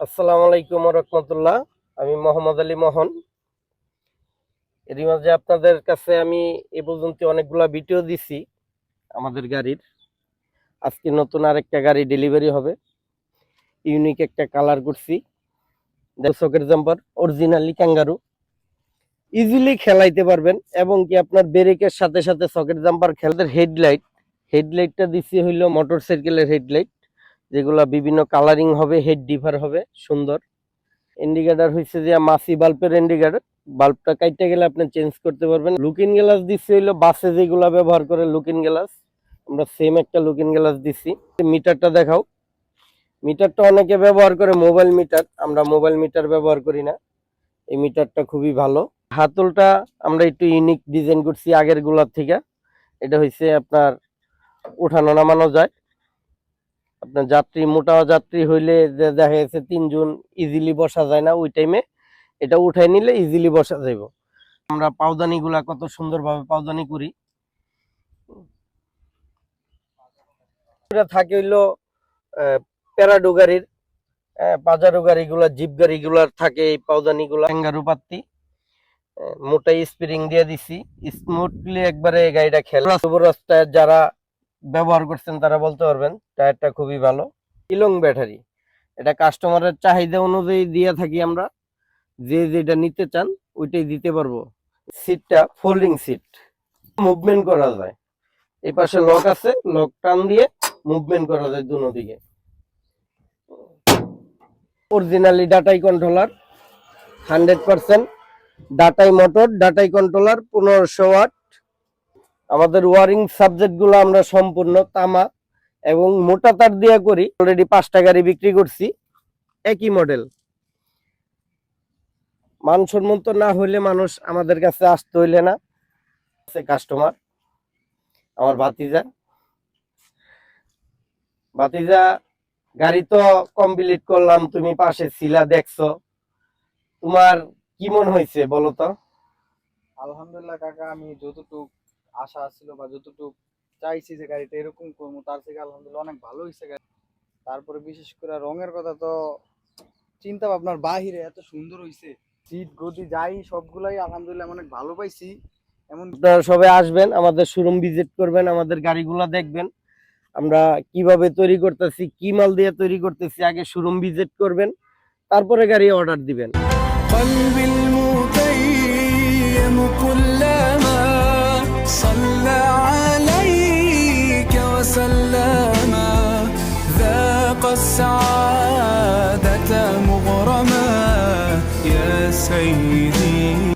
আসসালামু আলাইকুম রহমতুল্লাহ। আমি মোহাম্মদ আলী মোহন। এরই মাঝে আপনাদের কাছে আমি এ পর্যন্ত অনেকগুলা ভিডিও দিছি আমাদের গাড়ির। আজকে নতুন আরেকটা গাড়ি ডেলিভারি হবে। ইউনিক একটা কালার করছি, socket jumper, originally kangaroo. Easily খেলাইতে পারবেন এবং কি আপনার ব্রেকের সাথে সাথে সকেট জাম্পার খেলতে। হেডলাইটটা দিছি হইলো মোটর সাইকেলের হেডলাইট, যেগুলা বিভিন্ন কালারিং হবে, হেড ডিফার হবে সুন্দর। ইন্ডিকেটর হচ্ছে যে মাসি বাল্বের ইন্ডিকেটর, বাল্বটা কাটতে গেলে আপনি চেঞ্জ করতে পারবেন। লুকিং গ্লাস দিচ্ছি হইলো বাসে যেগুলা ব্যবহার করে লুকিং গ্লাস, আমরা সেম একটা লুকিং গ্লাস দিচ্ছি। মিটারটা দেখাও। মিটারটা অনেকে ব্যবহার করে মোবাইল মিটার, আমরা মোবাইল মিটার ব্যবহার করি না। এই মিটারটা খুবই ভালো। হাতলটা আমরা একটু ইউনিক ডিজাইন করছি আগের গুলার থেকে। এটা হচ্ছে আপনার উঠানো নামানো যায়। আপনার যাত্রী, মোটা যাত্রী হইলে যে দেখা গেছে 3 জন ইজিলি বসা যায় না, ওই টাইমে এটা উঠাই নিলে ইজিলি বসা যাইব। আমরা পাউদানি গুলা কত সুন্দরভাবে পাউদানি করি। এটা থাকে হইলো প্যারাডো গাড়ির, পাজারো গাড়িগুলা, জিপ গাড়িগুলার থাকে এই পাউদানি গুলা। ক্যাঙ্গারু পাত্তি মোটাই স্প্রিং দিয়ে দিছি, স্মুথলি একবারে গাড়িটা খেলা। রাস্তায় যারা ব্যবহার করছেন তারা বলতে পারবেন টায়ারটা খুবই ভালো। ইলং ব্যাটারি, এটা কাস্টমারের চাহিদা অনুযায়ী দিয়ে থাকি আমরা। যে যেটা নিতে চান ওইটাই দিতে পারবো। সিটটা ফোল্ডিং সিট, মুভমেন্ট করা যায়। এই পাশে লক আছে, লক টান দিয়ে মুভমেন্ট করা যায় দুনো দিকে। অরিজিনালি ডাটাই কন্ট্রোলার 100%, ডাটাই মোটর, ডাটাই কন্ট্রোলার 1500 ওয়াট। আমাদের ওয়ারিং সাবজেক্ট গুলো আমরা সম্পূর্ণ তামা এবং মোটা তার দিয়ে করি। অলরেডি 5টা গাড়ি বিক্রি করছি একই মডেল। মানসম্মত না হইলে মানুষ আমাদের কাছে আসতে হইলে না। কাস্টমার আমার ভাতিজা গাড়ি তো কমপ্লিট করলাম, তুমি পাশে ছিলা, দেখছো, তোমার কি মন হয়েছে বলো তো? আলহামদুলিল্লাহ কাকা, আমি যতটুক আশা ছিল বা যতটুক চাইছি যে গাড়িটা এরকম করবো, তার থেকে আলহামদুলিল্লাহ অনেক ভালো হয়েছে গাড়ি। তারপরে বিশেষ করে রঙের কথা তো চিন্তা ভাবনার বাহিরে, এত সুন্দর হয়েছে। সিট গদি যাই সবগুলাই আলহামদুলিল্লাহ অনেক ভালো পাইছি। এমন আপনারা সবাই আসবেন, আমাদের শোরুম ভিজিট করবেন, আমাদের গাড়িগুলা দেখবেন আমরা কিভাবে তৈরি করতেছি, কি মাল দিয়ে তৈরি করতেছি। আগে শোরুম ভিজিট করবেন, তারপরে গাড়ি অর্ডার দিবেন। قلبي المتيم كلما صلى عليك وسلم ذاق السعادة مغرما يا سيدي.